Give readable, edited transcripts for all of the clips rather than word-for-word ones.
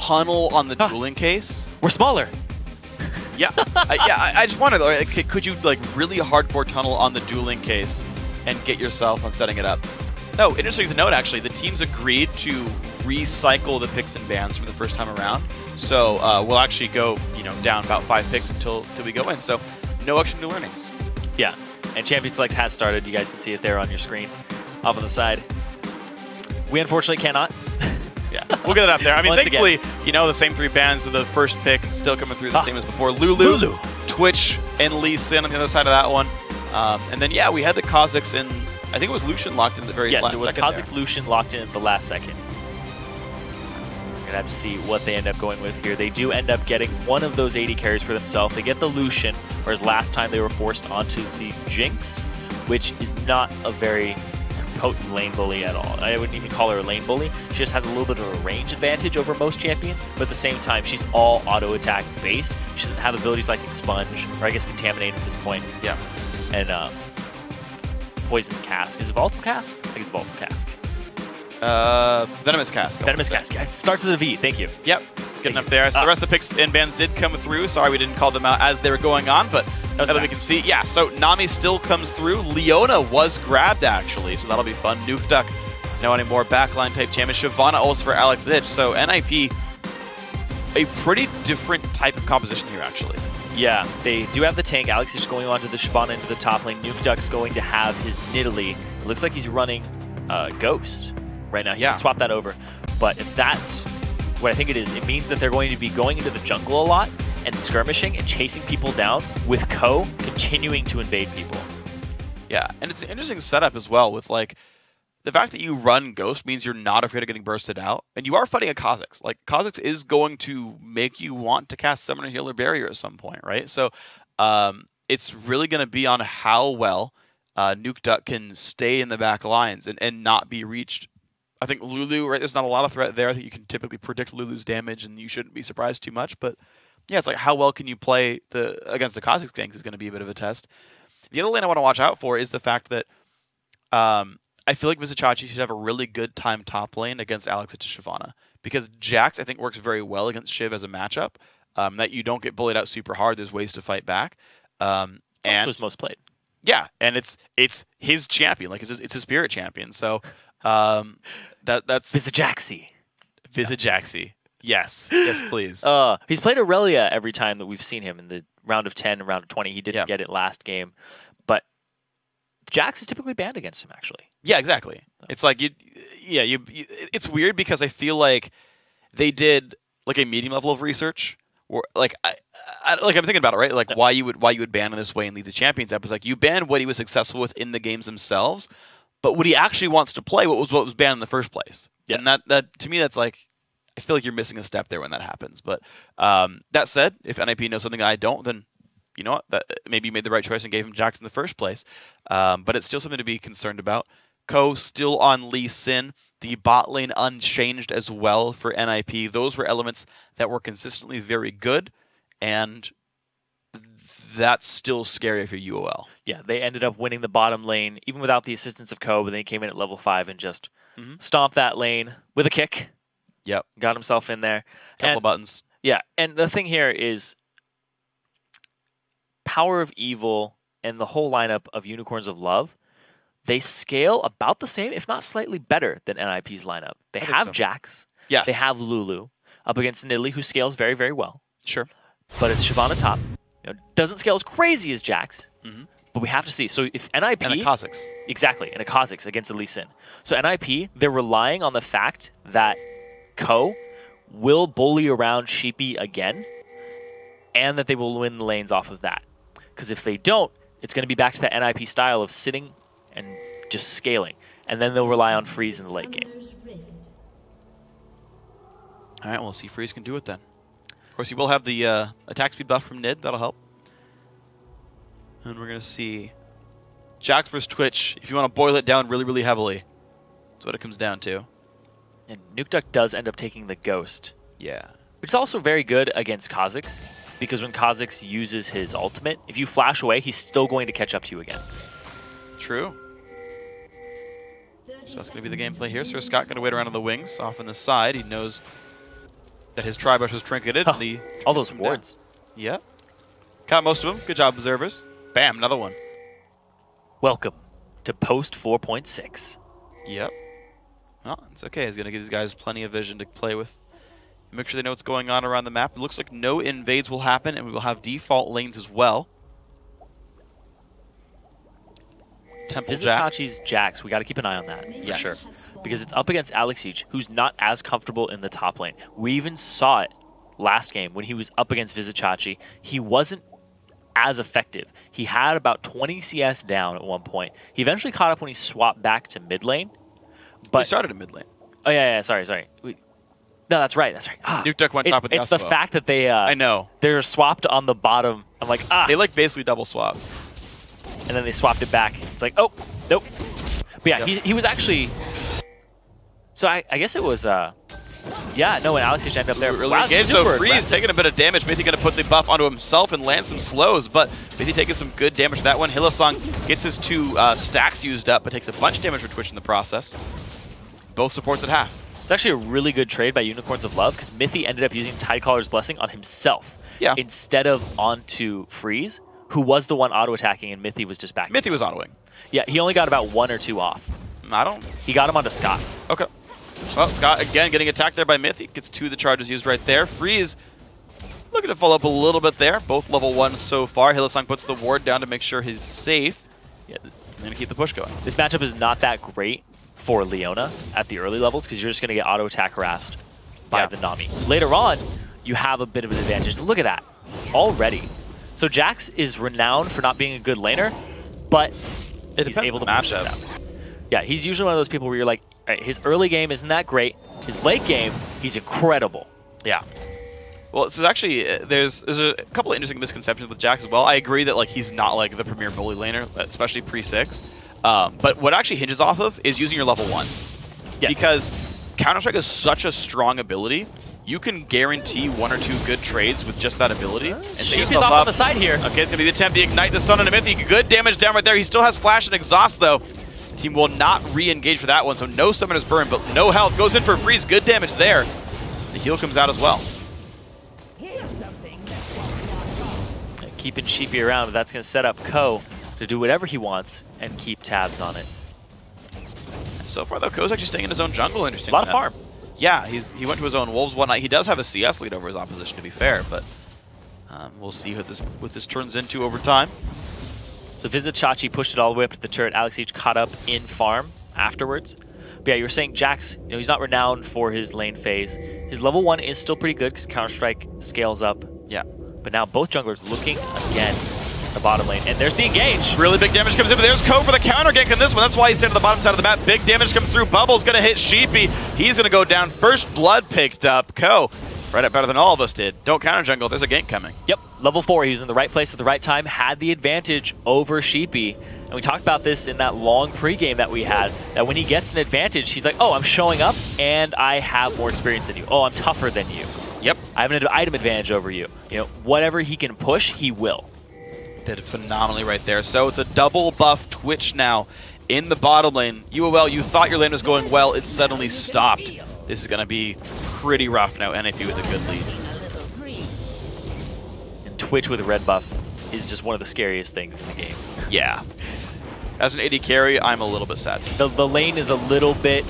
tunnel on the dueling case. We're smaller. Yeah, I just wondered, like, could you like really hardcore tunnel on the dueling case and get yourself on setting it up? No, interesting to note actually, the teams agreed to recycle the picks and bans from the first time around. So we'll actually go, down about 5 picks until we go in. So no extra new learnings. Yeah, and Champion Select has started. You guys can see it there on your screen, off on the side. We unfortunately cannot. Yeah, we'll get it up there. I mean, Once thankfully, again. the same 3 bands of the first pick still coming through the same as before. Lulu, Twitch, and Lee Sin on the other side of that one. And then, yeah, we had the Kazakhs and I think it was Lucian locked in the very last second. Yes, it was Kazakhs Lucian locked in at the last second. We're going to have to see what they end up going with here. They do end up getting one of those 80 carries for themselves. They get the Lucian, whereas last time they were forced onto the Jinx, which is not a very potent lane bully at all. I wouldn't even call her a lane bully. She just has a little bit of a range advantage over most champions, but at the same time, she's all auto attack based. She doesn't have abilities like Expunge, or I guess Contaminate at this point. Yeah. And Poison Cask. Is it Vault of Cask? I think it's Vault of Cask. Venomous Cask. Venomous Cask. Yeah, it starts with a V. Thank you. Yep. Good enough there. So the rest of the picks and bans did come through. Sorry we didn't call them out as they were going on, but as we can see, yeah. So Nami still comes through. Leona was grabbed actually, so that'll be fun. Nuke Duck, no anymore. Backline type champion. Shyvana ults for Alex Itch. So NIP, a pretty different type of composition here actually. Yeah, they do have the tank. Alex is going on to the Shyvana into the top lane. Nuke Duck's going to have his Nidalee. It looks like he's running Ghost right now. He can swap that over. But if that's what I think it is, it means that they're going to be going into the jungle a lot and skirmishing and chasing people down with Ko continuing to invade people. Yeah, and it's an interesting setup as well with like the fact that you run Ghost means you're not afraid of getting bursted out, and you are fighting a Kazakhs. Like Kazakhs is going to make you want to cast Summoner Healer Barrier at some point, right? So it's really going to be on how well Nuke Duck can stay in the back lines and not be reached. I think Lulu, right? There's not a lot of threat there. I think you can typically predict Lulu's damage, and you shouldn't be surprised too much. But yeah, it's like how well can you play against the Kazakhs ganks is going to be a bit of a test. The other lane I want to watch out for is the fact that I feel like Vizicachi should have a really good time top lane against Alex and Shyvana, because Jax I think works very well against Shiv as a matchup. That you don't get bullied out super hard. There's ways to fight back. And also his most played. Yeah, and it's his champion, like it's his spirit champion. So that's Vizicachi. Vizicachi. Yes, please. He's played Aurelia every time that we've seen him in the round of 10 and round of 20. He didn't get it last game, but Jax is typically banned against him actually. Yeah, exactly. It's like it's weird because I feel like they did like a medium level of research. Or like I'm thinking about it, right? Like why you would ban in this way and leave the champions up is like you ban what he was successful with in the games themselves, but what he actually wants to play, what was banned in the first place. Yeah. And that to me that's like I feel like you're missing a step there when that happens. But that said, if NIP knows something that I don't, then you know what? That maybe you made the right choice and gave him Jax in the first place. But it's still something to be concerned about. Ko still on Lee Sin. The bot lane unchanged as well for NIP. Those were elements that were consistently very good, and that's still scary for UOL. Yeah, they ended up winning the bottom lane, even without the assistance of Ko, but they came in at level 5 and just stomped that lane with a kick. Yep. Got himself in there. Couple of buttons. Yeah, and the thing here is Power of Evil and the whole lineup of Unicorns of Love, they scale about the same, if not slightly better than NIP's lineup. They have Jax. Yes. They have Lulu up against Nidalee, who scales very, very well. Sure. But it's Shyvana top. Doesn't scale as crazy as Jax, but we have to see. So if NIP... And a Kazakhs. Exactly, and a Kazakhs against a Lee Sin. So NIP, they're relying on the fact that Ko will bully around Sheepy again, and that they will win the lanes off of that. Because if they don't, it's going to be back to that NIP style of sitting and just scaling. And then they'll rely on Freeze in the late game. All right, we'll see if Freeze can do it then. Of course, you will have the attack speed buff from Nid. That'll help. And we're going to see Jax versus Twitch. If you want to boil it down really, really heavily, that's what it comes down to. And Nuke Duck does end up taking the Ghost. Yeah. Which is also very good against Kazakhs, because when Kazakhs uses his ultimate, if you flash away, he's still going to catch up to you again. True. So that's going to be the gameplay here. So Scott going to wait around on the wings, off on the side. He knows that his Tribush was trinketed. Oh, all those wards. Yep. Caught most of them. Good job, observers. Bam, another one. Welcome to post 4.6. Yep. Well, it's okay. He's going to give these guys plenty of vision to play with. Make sure they know what's going on around the map. It looks like no invades will happen, and we will have default lanes as well. Temple Vizicachi's Jax, we got to keep an eye on that, for sure. Because it's up against Alexic, who's not as comfortable in the top lane. We even saw it last game when he was up against Vizicachi. He wasn't as effective. He had about 20 CS down at one point. He eventually caught up when he swapped back to mid lane. But he started in mid lane. Oh, yeah, sorry. No, that's right. Nuke Duck went top of the It's the fact that they I know. They're swapped on the bottom. I'm like, They like basically double swapped. And then they swapped it back. It's like, oh, nope. But yeah, he was actually... So I guess it was... Yeah, no, when Alex ended up there. Really engaged, so Freeze taking a bit of damage. Mithy going to put the buff onto himself and land some slows, but Mithy taking some good damage to that one. Hylissang gets his 2 stacks used up, but takes a bunch of damage for Twitch in the process. Both supports at half. It's actually a really good trade by Unicorns of Love, because Mithy ended up using Tidecaller's Blessing on himself instead of onto Freeze, who was the one auto-attacking, and Mithy was just back. Mithy was autoing. Yeah, he only got about 1 or 2 off. He got him onto Scott. Okay. Well, Scott, again, getting attacked there by Mithy. Gets 2 of the charges used right there. Freeze looking to follow up a little bit there. Both level 1 so far. Hylissang puts the ward down to make sure he's safe. Yeah, and keep the push going. This matchup is not that great for Leona at the early levels because you're just going to get auto-attack harassed by the Nami. Later on, you have a bit of an advantage. Look at that. Already. So Jax is renowned for not being a good laner, but he's able to push it down. Yeah, he's usually one of those people where you're like, all right, his early game isn't that great. His late game, he's incredible. Yeah. Well, this is actually, there's a couple of interesting misconceptions with Jax as well. I agree that like he's not like the premier bully laner, especially pre-6. But what it actually hinges off of is using your level 1. Yes. Because Counter-Strike is such a strong ability, you can guarantee 1 or 2 good trades with just that ability. And She's off on the side here. Okay, it's going to be the attempt to ignite the stun on Mithy. Good damage down right there. He still has flash and exhaust though. The team will not re-engage for that one, so no summoner's burn, but no health. Goes in for freeze. Good damage there. The heal comes out as well. Keeping Sheepy around, but that's going to set up Ko to do whatever he wants and keep tabs on it. So far, though, Ko's actually staying in his own jungle, interesting. A lot of farm. Yeah, he went to his own Wolves one night. He does have a CS lead over his opposition, to be fair, but we'll see what this turns into over time. So Vizicachi pushed it all the way up to the turret. Alexic caught up in farm afterwards. But yeah, you were saying Jax, he's not renowned for his lane phase. His level 1 is still pretty good because Counter-Strike scales up. Yeah. But now both junglers looking again at the bottom lane. And there's the engage. Really big damage comes in, but there's Ko for the counter gank on this one. That's why he's standing at the bottom side of the map. Big damage comes through. Bubble's going to hit Sheepy. He's going to go down. First blood picked up. Ko, right up better than all of us did. Don't counter jungle. There's a gank coming. Yep. Level 4. He was in the right place at the right time. Had the advantage over Sheepy. And we talked about this in that long pregame that we had, that when he gets an advantage, he's like, oh, I'm showing up and I have more experience than you. Oh, I'm tougher than you. Yep. I have an item advantage over you. Whatever he can push, he will. Did it phenomenally right there. So it's a double buff Twitch now in the bottom lane. UOL, you thought your lane was going well. It suddenly stopped. This is going to be pretty rough now. NAP with a good lead. And Twitch with a red buff is just one of the scariest things in the game. Yeah. As an AD carry, I'm a little bit sad. The lane is a little bit...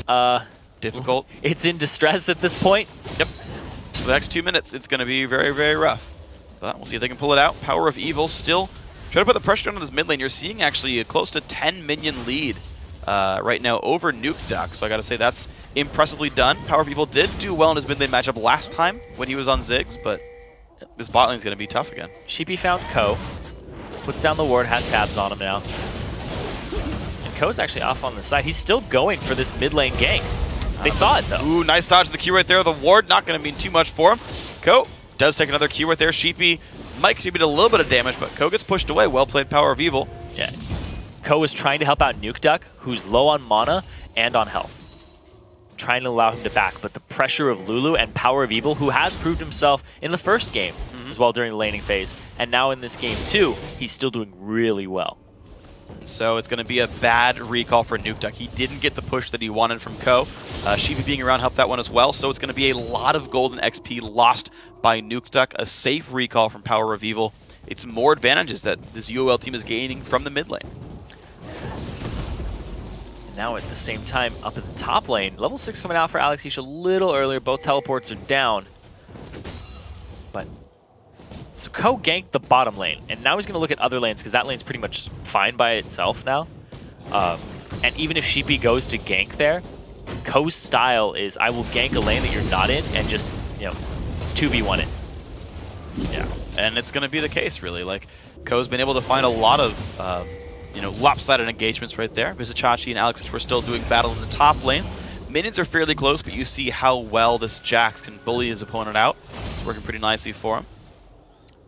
difficult. It's in distress at this point. Yep. For the next 2 minutes, it's going to be very, very rough. But we'll see if they can pull it out. Power of Evil still trying to put the pressure on this mid lane. You're seeing actually a close to 10 minion lead right now over Nuke Duck. So I got to say that's impressively done. Power of Evil did do well in his mid lane matchup last time when he was on Ziggs, but this bot lane is going to be tough again. Sheepy found Ko. Puts down the ward, has tabs on him now. And Ko's actually off on the side. He's still going for this mid lane gank. They saw it, though. Ooh, nice dodge of the Q right there. The ward not going to mean too much for him. Ko does take another Q right there. Sheepy might contribute a little bit of damage, but Ko gets pushed away. Well played, Power of Evil. Yeah. Ko is trying to help out Nuke Duck, who's low on mana and on health. Trying to allow him to back, but the pressure of Lulu and Power of Evil, who has proved himself in the first game as well during the laning phase, and now in this game too, he's still doing really well. So it's going to be a bad recall for Nuke Duck. He didn't get the push that he wanted from Ko. Sheepy being around helped that one as well. So it's going to be a lot of golden XP lost by Nuke Duck. A safe recall from Power of Evil. It's more advantages that this UOL team is gaining from the mid lane. Now at the same time, up at the top lane, level 6 coming out for Alex a little earlier. Both teleports are down. But so Ko ganked the bottom lane, and now he's going to look at other lanes because that lane's pretty much fine by itself now. And even if Sheepy goes to gank there, Ko's style is I will gank a lane that you're not in and just, 2v1 it. Yeah, and it's going to be the case, really. Like, Ko's been able to find a lot of lopsided engagements right there. Vizichachi and Alex were still doing battle in the top lane. Minions are fairly close, but you see how well this Jax can bully his opponent out. It's working pretty nicely for him.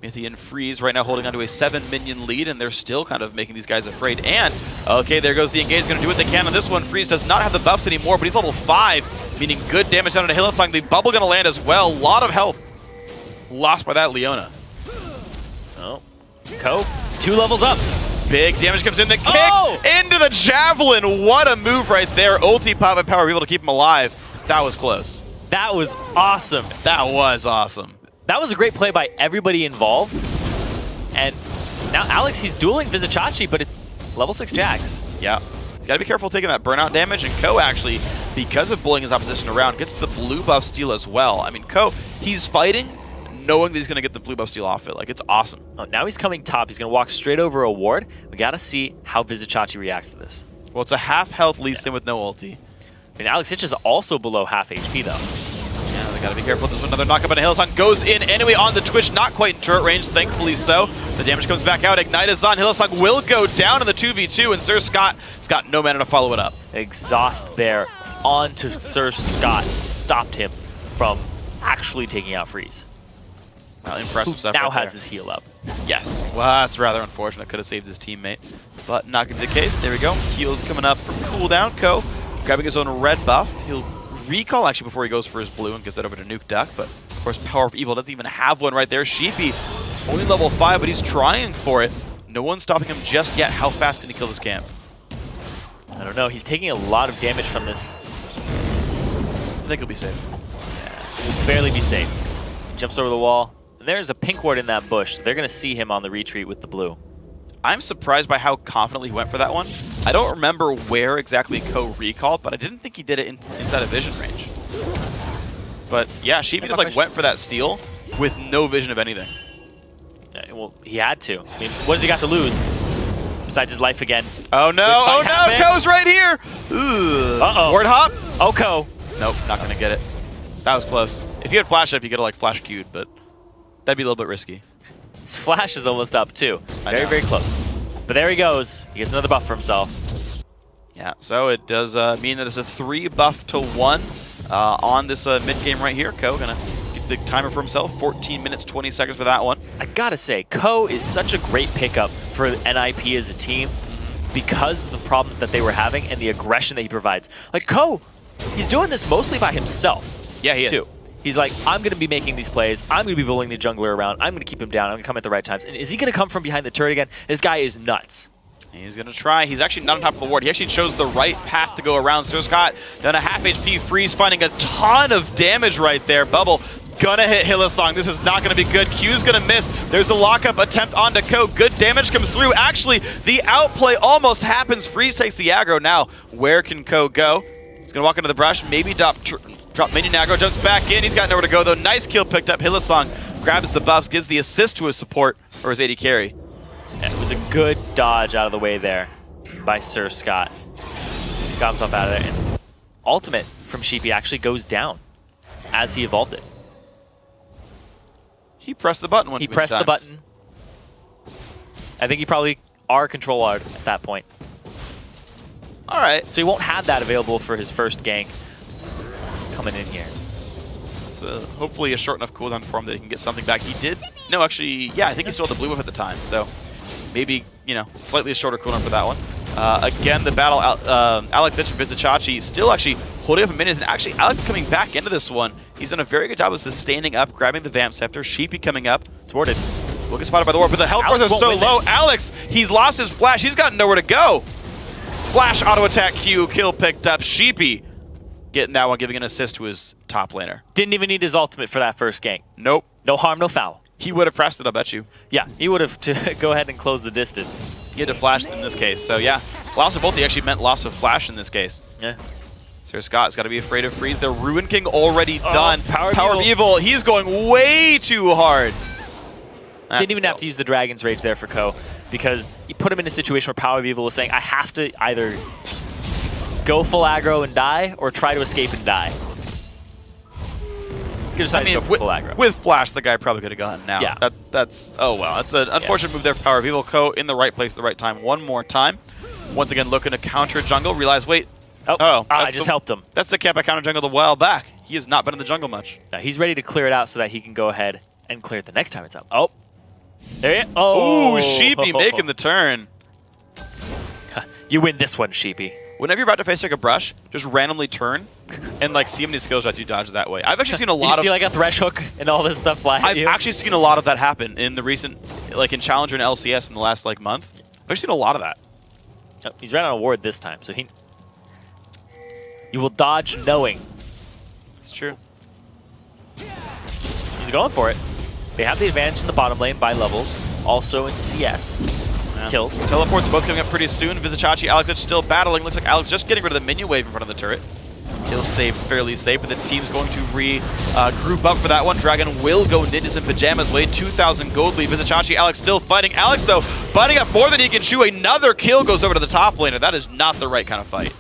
Mithy and Freeze right now holding onto a 7-minion lead, and they're still kind of making these guys afraid. And, okay, there goes the engage. Going to do what they can on this one. Freeze does not have the buffs anymore, but he's level 5, meaning good damage down to Hillsong. The bubble going to land as well. A lot of health lost by that Leona. Oh, Ko, 2 levels up. Big damage comes in. The kick into the Javelin. What a move right there. Ulti pop and Power Evil to keep him alive. That was close. That was awesome. That was awesome. That was a great play by everybody involved. And now Alex, he's dueling Vizichachi, but it's level 6 Jax. Yeah. He's got to be careful taking that burnout damage. And Ko actually, because of bullying his opposition around, gets the blue buff steal as well. I mean, Ko, he's fighting knowing that he's going to get the blue buff steal off it. Like, it's awesome. Oh, now he's coming top. He's going to walk straight over a ward. We got to see how Vizichachi reacts to this. Well, it's a half health Lee Sin with no ulti. I mean, Alex Hitch is also below half HP, though. Yeah, they got to be careful. There's another knock up on a Hillsong. Goes in anyway on the Twitch. Not quite in turret range, thankfully so. The damage comes back out. Ignite is on. Hillsong will go down in the 2v2, and Sir Scott has got no mana to follow it up. Exhaust there onto Sir Scott. Stopped him from actually taking out Freeze. Well, impressive stuff. Now right has his heal up. Yes. Well, that's rather unfortunate. Could have saved his teammate. But not going to be the case. There we go. Heals coming up from cooldown. Ko grabbing his own red buff. He'll recall actually before he goes for his blue and gives that over to Nuke Duck. But of course, Power of Evil doesn't even have one right there. Sheepy only level 5, but he's trying for it. No one's stopping him just yet. How fast can he kill this camp? I don't know. He's taking a lot of damage from this. I think he'll be safe. Yeah, he'll barely be safe. Jumps over the wall. There's a pink ward in that bush, so they're going to see him on the retreat with the blue. I'm surprised by how confidently he went for that one. I don't remember where exactly Ko recalled, but I didn't think he did it inside of vision range. But yeah, Sheepy just like went for that steal with no vision of anything. Well, he had to. I mean, what has he got to lose? Besides his life again. Oh no, oh no, Ko's right here! Ooh. Uh-oh. Ward hop? Oh, Ko. Nope, not gonna get it. That was close. If you had flash up, you could have like flash queued, but that'd be a little bit risky. His flash is almost up too. Very, very close. But there he goes. He gets another buff for himself. Yeah, so it does mean that it's a 3 buff to 1 on this mid game right here. Ko gonna get the timer for himself. 14 minutes, 20 seconds for that one. I gotta say, Ko is such a great pickup for NIP as a team because of the problems that they were having and the aggression that he provides. Like Ko, he's doing this mostly by himself. Yeah, he is. Too. He's like, I'm going to be making these plays. I'm going to be bullying the jungler around. I'm going to keep him down. I'm going to come at the right times. And is he going to come from behind the turret again? This guy is nuts. He's going to try. He's actually not on top of the ward. He actually chose the right path to go around. Sir Scott down a half HP Freeze, finding a ton of damage right there. Bubble gonna hit Hillsong. This is not going to be good. Q's going to miss. There's a lockup attempt onto Ko. Good damage comes through. Actually, the outplay almost happens. Freeze takes the aggro. Now, where can Ko go? He's going to walk into the brush. Maybe drop minion aggro, jumps back in. He's got nowhere to go though. Nice kill picked up. Hillsong grabs the buffs, gives the assist to his support or his AD carry. And it was a good dodge out of the way there by Sir Scott. Got himself out of there. And ultimate from Sheepy actually goes down as he evolved it. He pressed the button He pressed the button. I think he probably R-control-R'd at that point. All right. So he won't have that available for his first gank coming in here. It's hopefully a short enough cooldown for him that he can get something back. He did. No, actually, yeah, I think he still had the blue buff at the time. So maybe, slightly a shorter cooldown for that one. Again, the battle, Alex Hitch and Vizichachi still actually holding up a minute. And actually, Alex is coming back into this one. He's done a very good job of sustaining up, grabbing the Vamp Scepter. Sheepy coming up. Thwarted. Will get spotted by the ward, but the health bars are so low. Alex, he's lost his flash. He's got nowhere to go. Flash auto attack Q, kill picked up. Sheepy getting that one, giving an assist to his top laner. Didn't even need his ultimate for that first gank. Nope. No harm, no foul. He would have pressed it, I bet you. Yeah, he would have to go ahead and close the distance. He had to flash in this case, so yeah. Loss of ulti actually meant loss of flash in this case. Yeah. Sir Scott's got to be afraid of freeze. Their Ruin King already done. Power of Evil, he's going way too hard. Didn't even have to use the Dragon's Rage there for Ko, because you put him in a situation where Power of Evil was saying, I have to either go full aggro and die, or try to escape and die. I mean, with Flash, the guy probably could have gone now. Yeah. That's oh well. That's an unfortunate move there for Power of Evil. Ko in the right place at the right time one more time. Once again, looking to counter jungle. Realize, wait. I just helped him. That's the camp I counter jungled a while back. He has not been in the jungle much. Now he's ready to clear it out so that he can go ahead and clear it the next time it's up. Oh. There you Oh. Ooh, Sheepy making the turn. You win this one, Sheepy. Whenever you're about to face like a brush, just randomly turn and like see how many skill shots you dodge that way. I've actually seen a lot of. You see like a thresh hook and all this stuff fly at you? I've actually seen a lot of that happen in the recent, like in Challenger and LCS in the last like month. I've seen a lot of that. Oh, he's right on a ward this time, so you will dodge knowing. It's true. He's going for it. They have the advantage in the bottom lane by levels, also in CS. Kills. Teleports both coming up pretty soon. Vizicachi, Alex still battling. Looks like Alex just getting rid of the minion wave in front of the turret. He'll stay fairly safe, but the team's going to group up for that one. Dragon will go Ninjas and Pyjamas way. 2,000 gold lead. Vizicachi, Alex still fighting. Alex, though, biting up more than he can chew. Another kill goes over to the top laner. That is not the right kind of fight.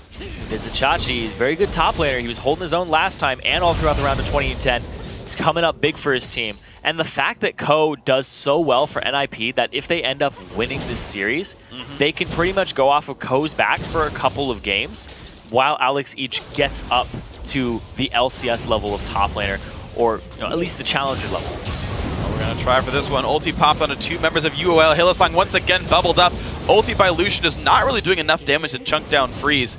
Vizicachi is very good top laner. He was holding his own last time and all throughout the round of 2010. He's coming up big for his team. And the fact that Ko does so well for NIP that if they end up winning this series, they can pretty much go off of Ko's back for a couple of games while Alex each gets up to the LCS level of top laner, or at least the challenger level. Well, we're going to try for this one. Ulti popped onto two members of UOL. Hylissang once again bubbled up. Ulti by Lucian is not really doing enough damage to chunk down Freeze.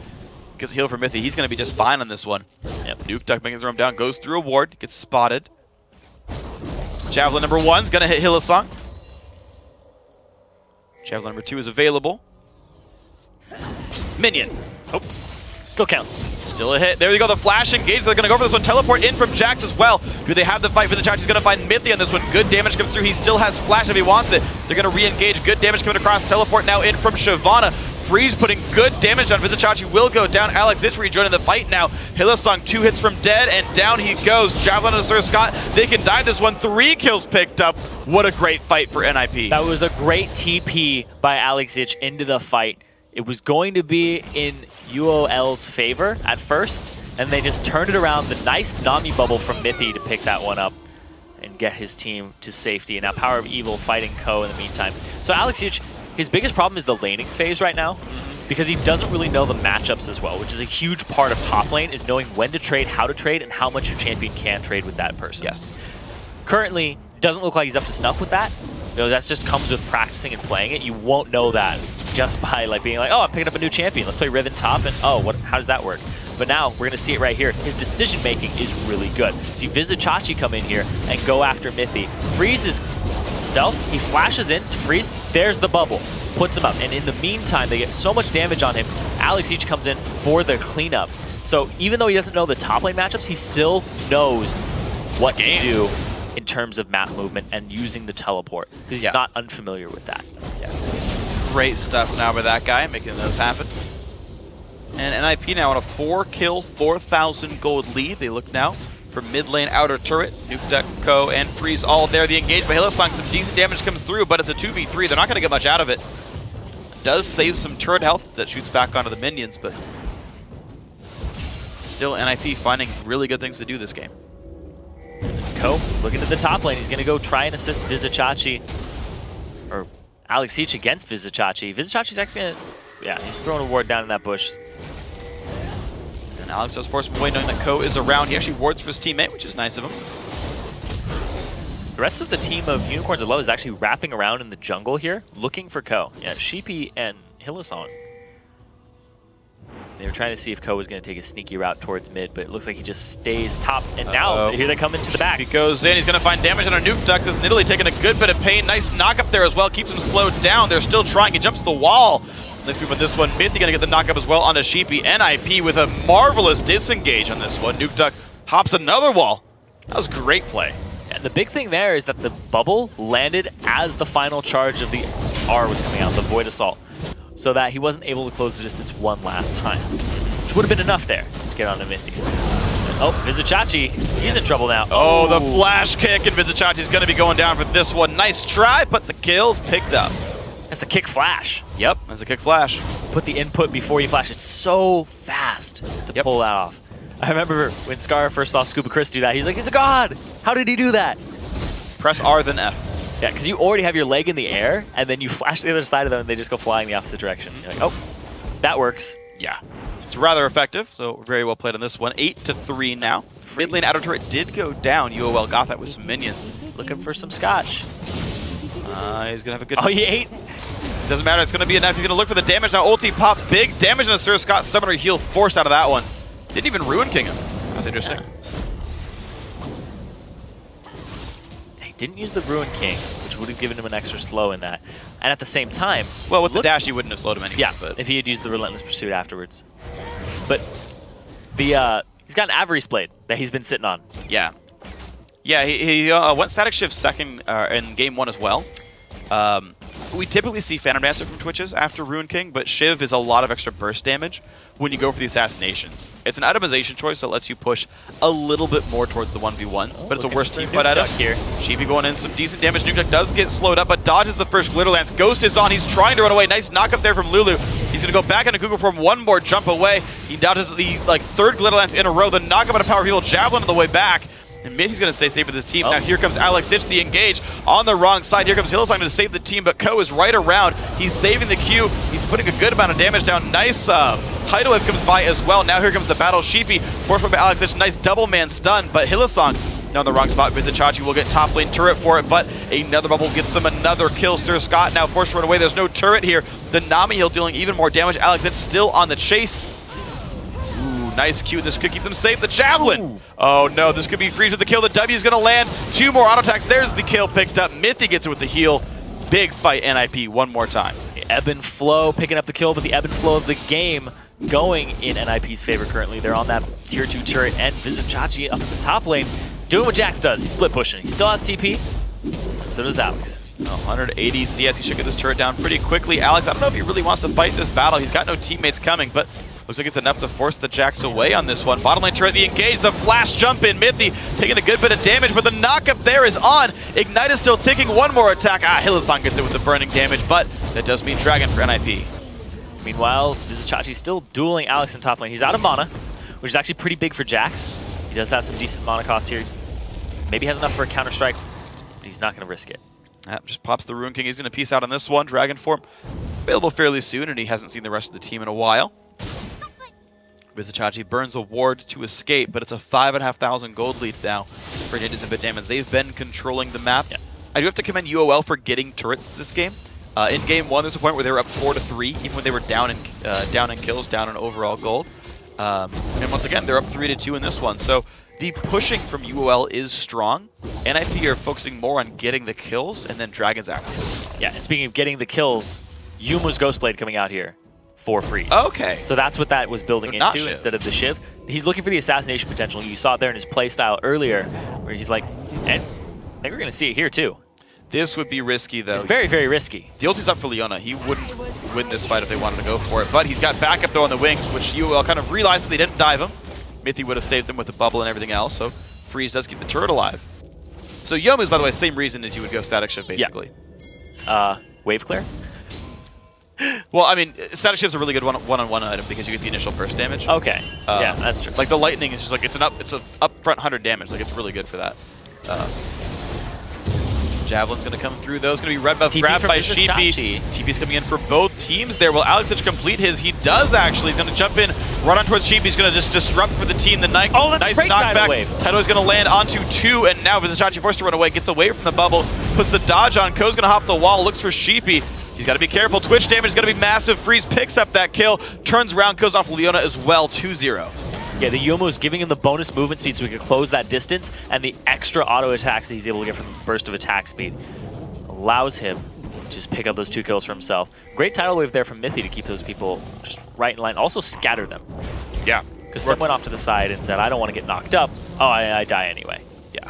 Gets healed for Mythy. He's going to be just fine on this one. Yep. Nuke Duck making his roam down, goes through a ward, gets spotted. Javelin number 1's going to hit Hylissang. Javelin number 2 is available. Minion. Oh, still counts. Still a hit. There you go, the flash engage. They're going to go for this one. Teleport in from Jax as well. Do they have the fight for the charge? He's going to find Mythy on this one. Good damage comes through. He still has flash if he wants it. They're going to re-engage. Good damage coming across. Teleport now in from Shyvana. Freeze putting good damage on Vizicachi will go down. Alex Itch rejoining the fight now. Hylissang 2 hits from dead, and down he goes. Javelin to Sir Scott. They can dive this one. 3 kills picked up. What a great fight for NIP. That was a great TP by Alex Itch into the fight. It was going to be in UOL's favor at first, and they just turned it around. The nice Nami bubble from Mythy to pick that one up and get his team to safety. And now Power of Evil fighting Ko in the meantime. So Alex Itch, his biggest problem is the laning phase right now, because he doesn't really know the matchups as well, which is a huge part of top lane, is knowing when to trade, how to trade, and how much your champion can trade with that person. Yes. Currently, doesn't look like he's up to snuff with that. That just comes with practicing and playing it. You won't know that just by like being like, oh, I'm picking up a new champion. Let's play Riven top, and oh, how does that work? But now we're going to see it right here. His decision making is really good. See Vizicachi come in here and go after Mythy. Freeze is stealth. He flashes in to Freeze. There's the bubble. Puts him up. And in the meantime, they get so much damage on him. Alex Itch comes in for the cleanup. So even though he doesn't know the top lane matchups, he still knows what to do in terms of map movement and using the teleport, because he's not unfamiliar with that. Yeah. Great stuff now by that guy, making those happen. And NIP now on a 4-kill, 4,000 gold lead. They look now from mid lane outer turret. Nuke Duck, Ko, and Freeze all there. The engage by Hylissang, some decent damage comes through, but it's a 2v3. They're not going to get much out of it. Does save some turret health that shoots back onto the minions, but still NIP finding really good things to do this game. Ko looking at the top lane. He's going to go try and assist Vizicachi, or Alex Itch against Vizicachi. Vizicachi's actually going to, yeah, he's throwing a ward down in that bush. And Alex does force him away knowing that Ko is around. He actually wards for his teammate, which is nice of him. The rest of the team of Unicorns of Love is actually wrapping around in the jungle here, looking for Ko. Yeah, Sheepy and Hylissang. They were trying to see if Ko was going to take a sneaky route towards mid, but it looks like he just stays top. And now here they come into the back. He goes in. He's going to find damage on a nuke duck. This is Nidalee taking a good bit of pain. Nice knock up there as well. Keeps him slowed down. They're still trying. He jumps the wall. Nice move with this one. Mythy going to get the knock up as well onto Sheepy. NIP with a marvelous disengage on this one. Nuke duck hops another wall. That was great play. And the big thing there is that the bubble landed as the final charge of the R was coming out, the Void Assault, so that he wasn't able to close the distance one last time, which would have been enough there to get onto Mythy. Oh, Vizichachi, he's in trouble now. Oh, the flash kick, and Vizichachi's going to be going down for this one. Nice try, but the kill's picked up. That's the kick flash. Yep, that's a kick flash. Put the input before you flash. It's so fast to pull that off. I remember when Scar first saw Scuba Chris do that, he's like, he's a god! How did he do that? Press R, then F. Yeah, because you already have your leg in the air, and then you flash to the other side of them, and they just go flying the opposite direction. You're like, oh, that works. Yeah. It's rather effective, so very well played on this one. 8-3 now. Mid lane outer turret did go down. UOL got that with some minions. Looking for some scotch. He's going to have a good... Oh, he ate? Doesn't matter, it's going to be enough. He's going to look for the damage now. Ulti pop, big damage on a Sir Scott Summoner heal forced out of that one. Didn't even Ruin King him. That's interesting. He didn't use the Ruin King, which would have given him an extra slow in that. And at the same time... Well, with the dash, he wouldn't have slowed him anyway. Yeah, but if he had used the Relentless Pursuit afterwards. But the he's got an Avarice Blade that he's been sitting on. Yeah. Yeah, he went Static Shift second in game 1 as well. We typically see Phantom Dancer from Twitches after Ruin King, but Shiv is a lot of extra burst damage when you go for the assassinations. It's an itemization choice that lets you push a little bit more towards the 1v1s, but it's a worse teamfight item. Here. Sheepy going in, some decent damage. Nuke Duck does get slowed up, but dodges the first Glitter Lance. Ghost is on, he's trying to run away. Nice knock up there from Lulu. He's going to go back into Google form, one more jump away. He dodges the third Glitter Lance in a row, the knock up on a Power Heal Javelin on the way back. And Mythy's going to stay safe with his team. Now here comes Alex Itch, the engage on the wrong side. Here comes Hillsong to save the team, but Ko is right around. He's saving the Q. He's putting a good amount of damage down. Nice tidal wave comes by as well. Now here comes the battle. Sheepy forced by Alex Itch. Nice double man stun, but Hillsong now in the wrong spot. Vizichachi will get top lane turret for it, but another bubble gets them another kill. Sir Scott now forced to run away. There's no turret here. The Nami heal dealing even more damage. Alex Itch still on the chase. Nice Q. This could keep them safe. The Javelin. Ooh. Oh no, this could be Freeze with the kill. The W is going to land. 2 more auto attacks. There's the kill picked up. Mythy gets it with the heal. Big fight NIP one more time. The ebb and flow picking up the kill, but the ebb and flow of the game going in NIP's favor currently. They're on that tier 2 turret, and Vizichachi up in the top lane doing what Jax does. He's split pushing. He still has TP, and so does Alex. 180 CS. He should get this turret down pretty quickly. Alex, I don't know if he really wants to fight this battle. He's got no teammates coming, but looks like it's enough to force the Jax away on this one. Bottom lane turret, the engage, the flash jump in. Mythy taking a good bit of damage, but the knock up there is on. Ignite is still ticking. One more attack. Hillsong gets it with the burning damage, but that does mean Dragon for NIP. Meanwhile, Vizichachi's still dueling Alex in top lane. He's out of mana, which is actually pretty big for Jax. He does have some decent mana costs here. Maybe has enough for a counter strike, but he's not going to risk it. Just pops the Ruin King. He's going to peace out on this one. Dragon form available fairly soon, and he hasn't seen the rest of the team in a while. Vizichachi burns a ward to escape, but it's a 5,500 gold lead now for Ninjas and Bit Damage. They've been controlling the map. Yeah. I do have to commend UOL for getting turrets this game. In game 1, there's a point where they were up 4-3, even when they were down in kills, down in overall gold. And once again, they're up 3-2 in this one. So the pushing from UOL is strong. NIP are focusing more on getting the kills and then Dragons afterwards. Yeah, and speaking of getting the kills, Yuma's Ghostblade coming out here for free. Okay. So that's what that was building into instead of the Shiv. He's looking for the assassination potential. You saw it there in his playstyle earlier, where he's like, and I think we're going to see it here too. This would be risky, though. It's very, very risky. The ulti's up for Leona. He wouldn't win this fight if they wanted to go for it, but he's got backup, though, on the wings, which UOL kind of realized that they didn't dive him. Mythy would have saved him with the bubble and everything else, so Freeze does keep the turret alive. So Yomu's, by the way, same reason as you would go Static Shift, basically. Yeah. Wave Clear? Well, I mean, Static Shift's a really good one-on-one item because you get the initial burst damage. Okay. Yeah, that's true. Like the lightning is just like it's an upfront 100 damage. Like it's really good for that. Javelin's going to come through, though. It's going to be red buff grabbed by Sheepy. TP's coming in for both teams there. Will Alex Itch complete his? He does, actually. He's going to jump in, run on towards Sheepy. He's going to just disrupt for the team. The nice knockback. Tidal is going to land onto 2, and now Vizichachi forced to run away. Gets away from the bubble, puts the dodge on. Ko's going to hop the wall, looks for Sheepy. He's He's got to be careful. Twitch damage is going to be massive. Freeze picks up that kill, turns around, kills off Leona as well, 2-0. Yeah, the Yomo is giving him the bonus movement speed so he can close that distance, and the extra auto attacks that he's able to get from the burst of attack speed allows him to just pick up those 2 kills for himself. Great tidal wave there from Mithy to keep those people just right in line. Also scatter them. Yeah. Because Sim went off to the side and said, I don't want to get knocked up. Oh, I die anyway. Yeah.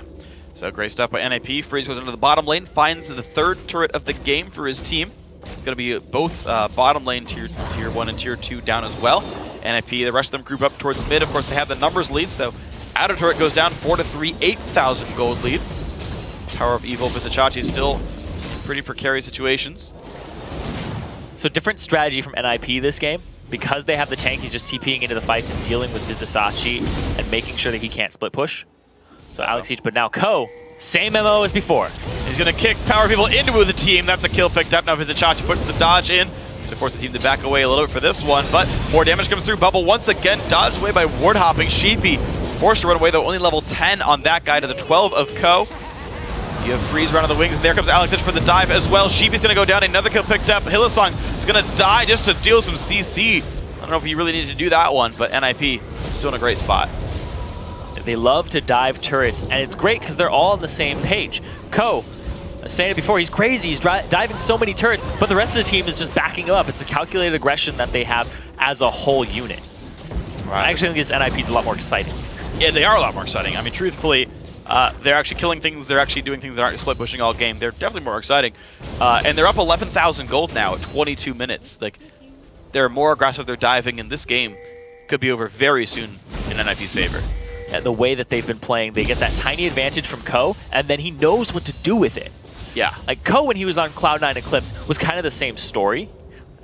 So great stuff by NIP. Freeze goes into the bottom lane, finds the 3rd turret of the game for his team. It's going to be both bottom lane tier 1 and tier 2 down as well. NIP, the rest of them group up towards mid. Of course, they have the numbers lead, so outer turret goes down 4-3, 8,000 gold lead. Power of Evil, Vizicachi still in pretty precarious situations. So different strategy from NIP this game. Because they have the tank, he's just TPing into the fights and dealing with Vizicachi and making sure that he can't split push. So Alex Each, but now Ko, same MO as before. He's going to kick Power of Evil into the team. That's a kill picked up. Now Vizicachi puts the dodge in. He's going to force the team to back away a little bit for this one, but more damage comes through. Bubble once again dodged away by ward hopping. Sheepy forced to run away, though only level 10 on that guy to the 12 of Ko. You have Freeze around on the wings, and there comes Alex Itch for the dive as well. Sheepy's going to go down, another kill picked up. Hylissang is going to die just to deal some CC. I don't know if he really needed to do that one, but NIP still in a great spot. They love to dive turrets, and it's great because they're all on the same page. Ko, I was saying it before, he's crazy. He's diving so many turrets, but the rest of the team is just backing him up. It's the calculated aggression that they have as a whole unit. Right. I actually think this NIP is a lot more exciting. Yeah, they are a lot more exciting. I mean, truthfully, they're actually killing things. They're actually doing things that aren't split pushing all game. They're definitely more exciting. And they're up 11,000 gold now at 22 minutes. Like, they're more aggressive. They're diving, and this game could be over very soon in NIP's favor. And the way that they've been playing, they get that tiny advantage from Ko, and then he knows what to do with it. Yeah. Like, Ko, when he was on Cloud9 Eclipse, was kind of the same story.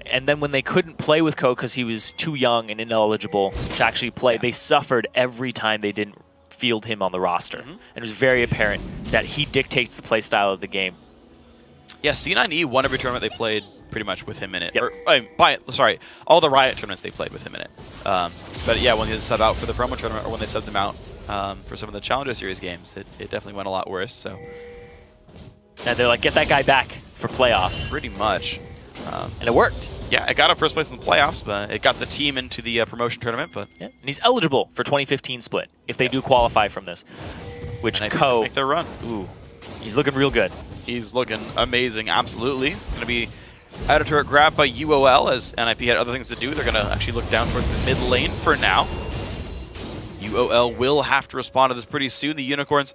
And then when they couldn't play with Ko because he was too young and ineligible to actually play, they suffered every time they didn't field him on the roster. And it was very apparent that he dictates the play style of the game. Yeah, C9E won every tournament they played pretty much with him in it. Yep. Or, sorry, all the Riot tournaments they played with him in it. But yeah, when they sub out for the promo tournament, or when they subbed them out for some of the Challenger Series games, it definitely went a lot worse. So. And they're like, get that guy back for playoffs. Pretty much. And it worked. Yeah, it got him first place in the playoffs, but it got the team into the promotion tournament. But yeah. And he's eligible for 2015 split if they do qualify from this. Which Ko make their run. Ooh, he's looking real good. He's looking amazing. Absolutely, it's going to be outer turret grab by UOL as NIP had other things to do. They're going to actually look down towards the mid lane for now. UOL will have to respond to this pretty soon. The Unicorns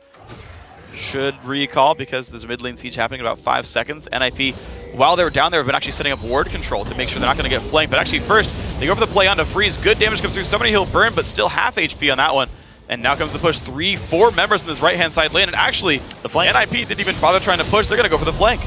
should recall because there's a mid lane siege happening in about 5 seconds. NIP, while they were down there, have been actually setting up ward control to make sure they're not going to get flanked. But actually first, they go for the play onto Freeze. Good damage comes through. Somebody he'll burn, but still half HP on that one. And now comes the push. 3-4 members in this right-hand side lane. And actually, the flank. NIP didn't even bother trying to push. They're going to go for the flank.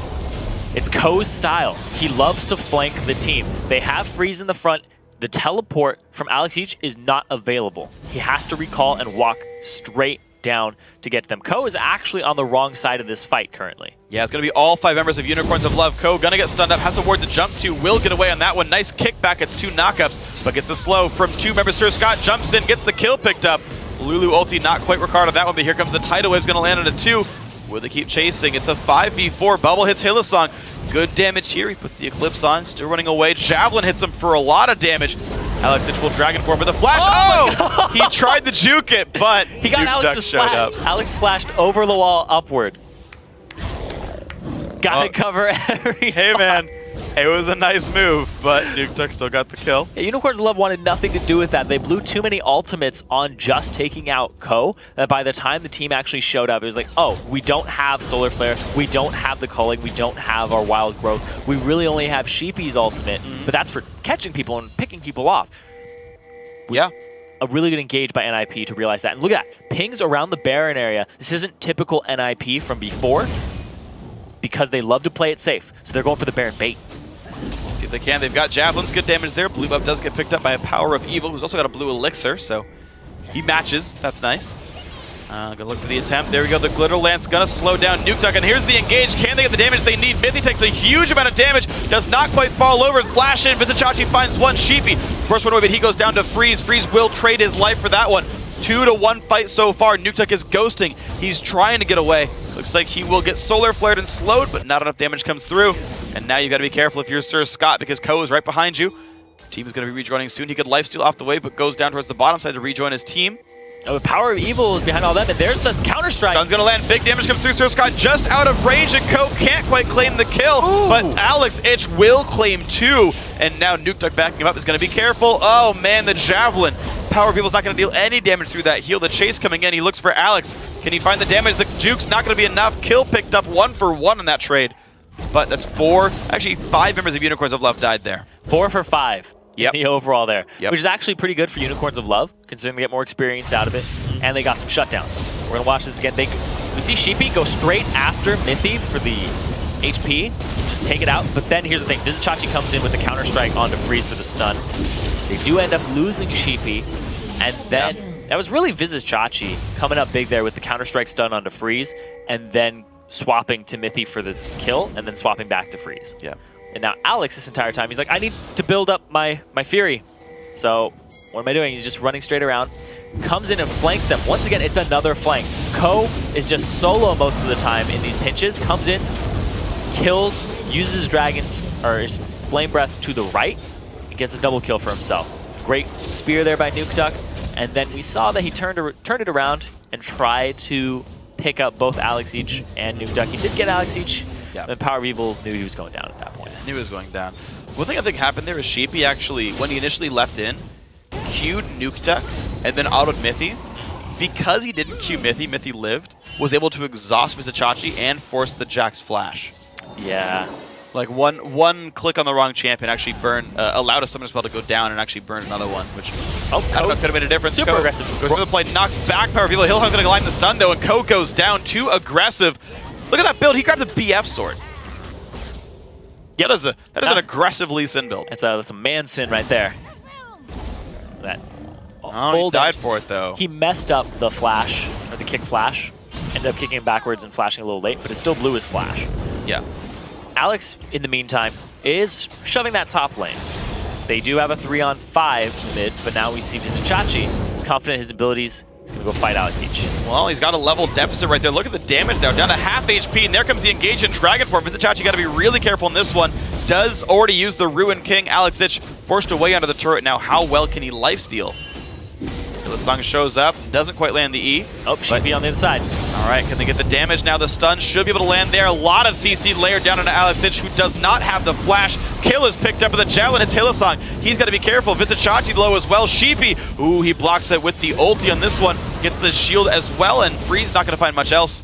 It's Ko's style. He loves to flank the team. They have Freeze in the front. The teleport from Alex Each is not available. He has to recall and walk straight down to get to them. Ko is actually on the wrong side of this fight currently. Yeah, it's going to be all 5 members of Unicorns of Love. Ko going to get stunned up, has a ward to jump to, will get away on that one. Nice kickback, it's 2 knockups, but gets the slow from 2 members. Sir Scott jumps in, gets the kill picked up. Lulu ulti not quite required on that one, but here comes the tidal wave's going to land on a 2. Will they keep chasing? It's a 5v4. Bubble hits Hylissang. Good damage here. He puts the Eclipse on, still running away. Javelin hits him for a lot of damage. Alex Itch will Dragon Form with a flash. Oh! He tried to juke it, but he got Alex's flash. Alex flashed over the wall upward. Gotta cover every spot. Man, it was a nice move, but Nukeduck still got the kill. Yeah, Unicorns Love wanted nothing to do with that. They blew too many ultimates on just taking out Ko that by the time the team actually showed up, it was like, oh, we don't have Solar Flare, we don't have the culling, we don't have our Wild Growth. We really only have Sheepy's ultimate, but that's for catching people and picking people off. Yeah. A really good engage by NIP to realize that. And look at that, pings around the Baron area. This isn't typical NIP from before because they love to play it safe. So they're going for the Baron bait. See if they can. They've got javelins, good damage there. Blue buff does get picked up by a Power of Evil, who's also got a blue elixir, so he matches. That's nice. Gonna look for the attempt. There we go. The Glitter Lance gonna slow down Nukeduck, and here's the engage. Can they get the damage they need? Mithy takes a huge amount of damage, does not quite fall over. Flash in. Vizicachi finds one. Sheepy. First one away, but he goes down to Freeze. Freeze will trade his life for that one. 2-to-1 fight so far. Nukeduck is ghosting. He's trying to get away. Looks like he will get solar flared and slowed, but not enough damage comes through. And now you got to be careful if you're Sir Scott, because Ko is right behind you. Team is going to be rejoining soon. He could lifesteal off the way, but goes down towards the bottom side to rejoin his team. Oh, the power of evil is behind all them, and there's the counter-strike. Stun's going to land. Big damage comes through. Sir Scott just out of range, and Ko can't quite claim the kill. Ooh. But Alex Ich will claim 2. And now Nuke Duck backing him up is going to be careful. Oh, man, the Javelin. Power of Evil's not going to deal any damage through that heal. The chase coming in. He looks for Alex. Can he find the damage? The juke's not going to be enough. Kill picked up 1 for 1 on that trade. But that's 4, actually 5 members of Unicorns of Love died there. 4 for 5. Yep. In the overall there, yep. Which is actually pretty good for Unicorns of Love, considering they get more experience out of it, and they got some shutdowns. We're going to watch this again. We see Sheepy go straight after Mythy for the HP, just take it out, but then here's the thing. Vizichachi comes in with the counter-strike onto Freeze for the stun. They do end up losing Sheepy, and then that was really Vizichachi coming up big there with the counter-strike stun onto Freeze, and then swapping to Mythy for the kill, and then swapping back to Freeze. Yeah. And now Alex, this entire time, he's like, I need to build up my Fury. So what am I doing? He's just running straight around. Comes in and flanks them. Once again, it's another flank. Ko is just solo most of the time in these pinches. Comes in, kills, uses Dragons, or his Flame Breath to the right, and gets a double kill for himself. Great spear there by Nuke Duck. And then we saw that he turned it around and tried to pick up both Alex Ich and Nuke Duck. He did get Alex Ich. Yeah. And Power of Evil knew he was going down at that point. Knew he was going down. One thing I think happened there is Sheepy actually, when he initially left in, queued Nuke Duck and then autoed Mythy. Because he didn't queue Mythy, Mythy lived, was able to exhaust Vizichachi and force the Jax flash. Yeah. Like one click on the wrong champion actually burned, allowed a summon spell to go down and actually burn another one, which I don't know if could have made a difference. Super aggressive. Goes through the play, knocks back Power of Evil. Hillhound's going to line the stun though, and Ko goes down. Too aggressive. Look at that build. He grabbed the BF sword. Yeah, that is an aggressive Lee Sin build. That's a man sin right there. That. Oh, he died for it though. He messed up the flash, or the kick flash. Ended up kicking backwards and flashing a little late, but it still blew his flash. Yeah. Alex, in the meantime, is shoving that top lane. They do have a 3-on-5 mid, but now we see Vizichachi is confident in his abilities. He's going to go fight Alex Ich. Well, he's got a level deficit right there. Look at the damage now, down to half HP, and there comes the engage in Dragon Form. Vizichachi got to be really careful in this one. Does already use the Ruin King. Alex Ich forced away under the turret. Now, how well can he lifesteal? Hillsong shows up, doesn't quite land the E. Oh, should be on the other side. All right, can they get the damage now? The stun should be able to land there. A lot of CC layered down into Alex Ich, who does not have the flash. Kill is picked up with the javelin. It's Hillsong. He's got to be careful. Vizichachi low as well. Sheepy, ooh, he blocks it with the ulti on this one. Gets the shield as well, and Freeze not going to find much else.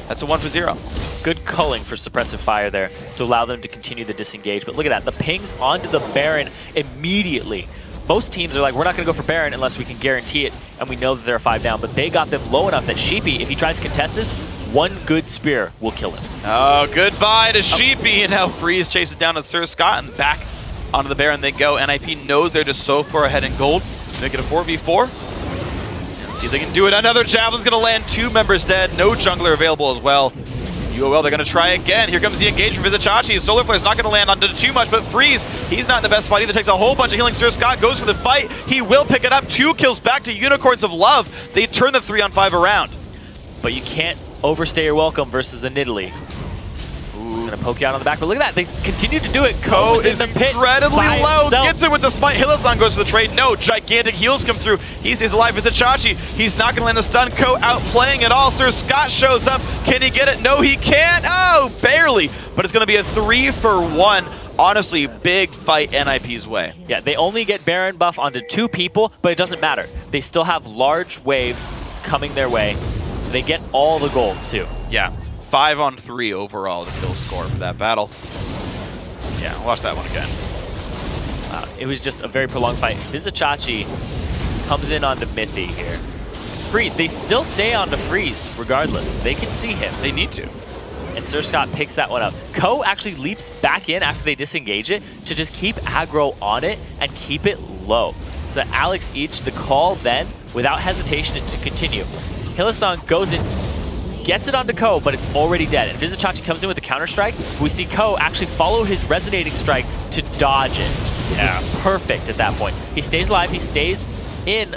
That's a 1 for 0. Good culling for suppressive fire there to allow them to continue the disengage. But look at that, the pings onto the Baron immediately. Most teams are like, we're not going to go for Baron unless we can guarantee it, and we know that they're 5 down. But they got them low enough that Sheepy, if he tries to contest this, one good spear will kill him. Oh, goodbye to Sheepy, and now Freeze chases down to Sir Scott, and back onto the Baron they go. NIP knows they're just so far ahead in gold. Make it a 4v4. And see if they can do it. Another Javelin's going to land. 2 members dead. No jungler available as well. UOL, they're going to try again. Here comes the engage from Vizichachi. Solar Flare's not going to land onto too much, but Freeze, he's not in the best spot either. Takes a whole bunch of healing. Sir Scott goes for the fight. He will pick it up. 2 kills back to Unicorns of Love. They turn the 3-on-5 around. But you can't overstay your welcome versus a Nidalee. He's going to poke you out on the back, but look at that. They continue to do it. Ko is incredibly low. Gets it with the smite. Hillsong goes for the trade. No, gigantic heals come through. He stays alive with Vizichachi. He's not going to land the stun. Ko outplaying it all. Sir Scott shows up. Can he get it? No, he can't. Oh, barely. But it's going to be a 3 for 1. Honestly, big fight NIP's way. Yeah, they only get Baron buff onto 2 people, but it doesn't matter. They still have large waves coming their way. They get all the gold, too. Yeah. 5-on-3 overall, the kill score for that battle. Yeah, watch that one again. It was just a very prolonged fight. Vizichachi comes in onto Mythy here. Freeze, they still stay on to Freeze regardless. They can see him. They need to. And Sir Scott picks that one up. Ko actually leaps back in after they disengage it to just keep aggro on it and keep it low. So Alex Ich, the call then, without hesitation, is to continue. Hillsong goes in, gets it onto Ko, but it's already dead. And Vizichachi comes in with the counter-strike. We see Ko actually follow his resonating strike to dodge it, which is perfect at that point. He stays alive, he stays in,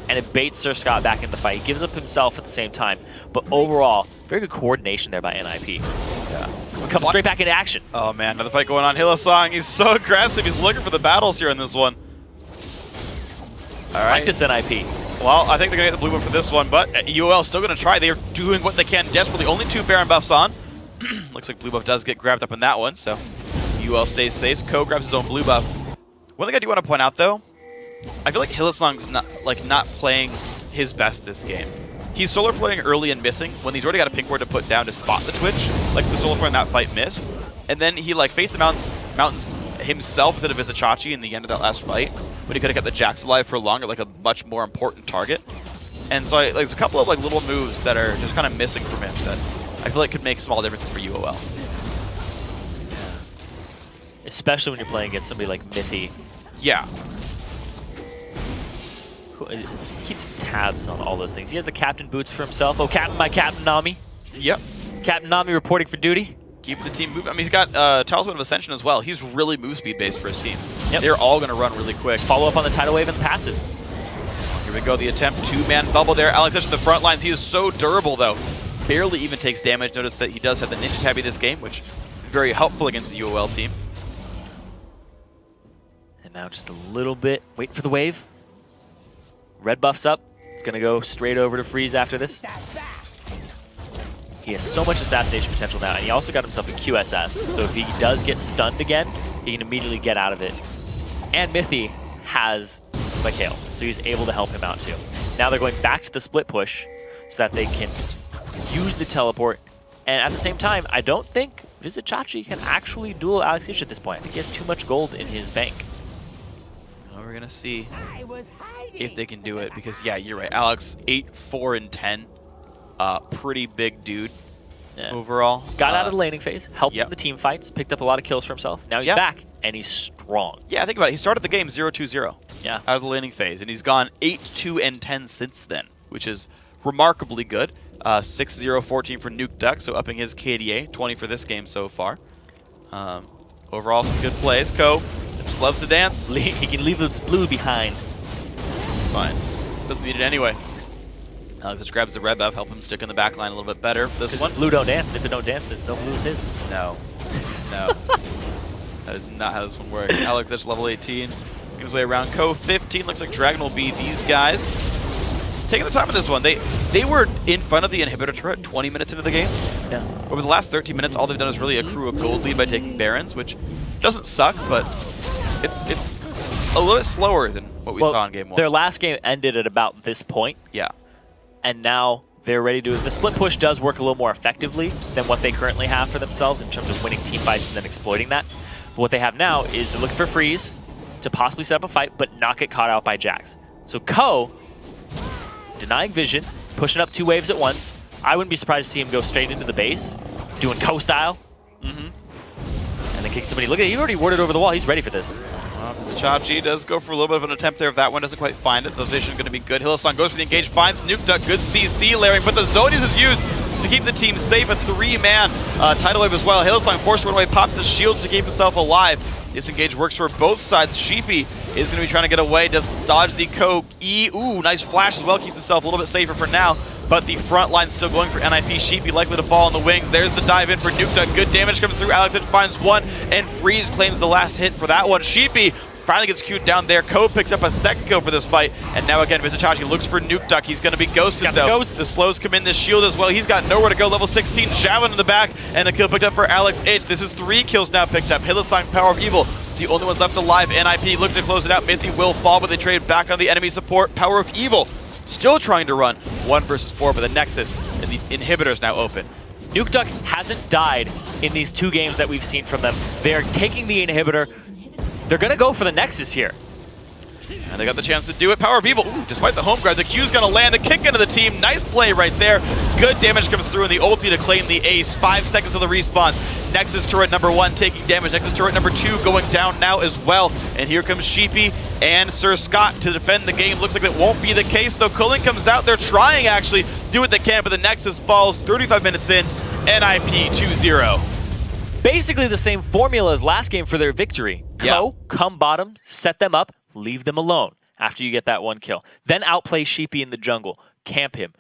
and it baits Sir Scott back in the fight. He gives up himself at the same time. But overall, Very good coordination there by NIP. Yeah. Comes straight back into action. Oh man, another fight going on. Hillsong, he's so aggressive. He's looking for the battles here in this one. All right. Like this NIP. Well, I think they're going to get the blue one for this one, but UOL still going to try. They're doing what they can desperately. Only 2 Baron buffs on. Looks like blue buff does get grabbed up in that one, so UOL stays safe. Ko grabs his own blue buff. One thing I do want to point out, though, I feel like Hillsong's not playing his best this game. He's solar flaring early and missing when he's already got a pink ward to put down to spot the Twitch. Like the solar flare in that fight missed. And then he faced the mountains himself instead of Vizichachi in the end of that last fight, when he could have kept the Jax alive for longer, like a much more important target. And so there's a couple of little moves that are just kind of missing from him that I feel like could make small differences for UOL. Yeah. Especially when you're playing against somebody like Mithy. Yeah. He keeps tabs on all those things. He has the captain boots for himself. Oh, my Captain Nami. Yep. Captain Nami reporting for duty. Keep the team moving. I mean, he's got Talisman of Ascension as well. He's really move speed based for his team. Yep. They're all going to run really quick. Follow up on the tidal wave and the passive. Here we go, the attempt, 2-man bubble there. Alex touches the front lines. He is so durable, though. Barely even takes damage. Notice that he does have the Ninja Tabby this game, which is very helpful against the UOL team. And now just a little bit. Wait for the wave. Red buff's up. It's going to go straight over to Freeze after this. He has so much assassination potential now, and he also got himself a QSS. So if he does get stunned again, he can immediately get out of it. And Mithy has Mikhails, so he's able to help him out too. Now they're going back to the split push so that they can use the teleport. And at the same time, I don't think Vizichachi can actually duel Alex Ish at this point. I think he has too much gold in his bank. Well, we're going to see if they can do it, because yeah, you're right. Alex, 8, 4, and 10. Pretty big dude overall. Got out of the laning phase, helped in the team fights, picked up a lot of kills for himself. Now he's back, and he's strong. Yeah, think about it. He started the game 0-2-0 out of the laning phase, and he's gone 8, 2, and 10 since then, which is remarkably good. 6-0, 14 for Nuke Duck, so upping his KDA, 20 for this game so far. Overall, some good plays. Ko just loves to dance. He can leave this blue behind. It's fine. Doesn't need it anyway. Alex just grabs the red buff, help him stick in the back line a little bit better. This one, blue don't dance, and if it don't dance, there's no blue with his. No. No. That is not how this one works. Alex just level 18. Making his way around. Ko 15. Looks like Dragon will be these guys. Taking the time with this one. They were in front of the inhibitor turret 20 minutes into the game. Yeah. Over the last 13 minutes, all they've done is really accrue a gold lead by taking Barons, which doesn't suck, but it's a little bit slower than what we saw in game 1. Their last game ended at about this point. Yeah. And now they're ready to do it. The split push does work a little more effectively than what they currently have for themselves in terms of winning team fights and then exploiting that. But what they have now is they're looking for Freeze to possibly set up a fight, but not get caught out by Jax. So Ko, denying vision, pushing up 2 waves at once. I wouldn't be surprised to see him go straight into the base, doing Ko style. And then kick somebody. Look at it, he already warded over the wall. He's ready for this. Vizichachi does go for a little bit of an attempt there. If that one doesn't quite find it, the vision is going to be good. Hillsong goes for the engage, finds Nuke Duck. Good CC layering, but the Zonies is used to keep the team safe. A 3-man tidal wave as well. Hillsong forced to run away, pops the shields to keep himself alive. Disengage works for both sides. Sheepy is going to be trying to get away, does dodge the Ko E. Ooh, nice flash as well. Keeps himself a little bit safer for now. But the front line still going for NIP. Sheepy likely to fall on the wings. There's the dive in for Nuke Duck. Good damage comes through. Alex finds one, and Freeze claims the last hit for that one. Sheepy finally gets queued down there. Ko picks up a second kill for this fight. And now again, Vizichachi looks for Nuke Duck. He's going to be ghosted though. The slows come in, the shield as well. He's got nowhere to go. Level 16, Javelin in the back, and a kill picked up for Alex H. This is 3 kills now picked up. Hillsong, Power of Evil, the only ones left alive. NIP look to close it out. Mithy will fall, but they trade back on the enemy support. Power of Evil still trying to run 1 versus 4, but the Nexus and the inhibitor is now open. Nuke Duck hasn't died in these 2 games that we've seen from them. They're taking the inhibitor. They're going to go for the Nexus here. And they got the chance to do it. Power of Evil, ooh, despite the home guard, the Q's going to land. The kick into the team. Nice play right there. Good damage comes through in the ulti to claim the ace. 5 seconds of the response. Nexus turret number 1 taking damage. Nexus turret number 2 going down now as well. And here comes Sheepy and Sir Scott to defend the game. Looks like that won't be the case, though. Culling comes out. They're trying, actually, do what they can, but the Nexus falls 35 minutes in. NIP 2-0. Basically the same formula as last game for their victory. Ko, come bottom, set them up, leave them alone after you get that 1 kill. Then outplay Sheepy in the jungle, camp him,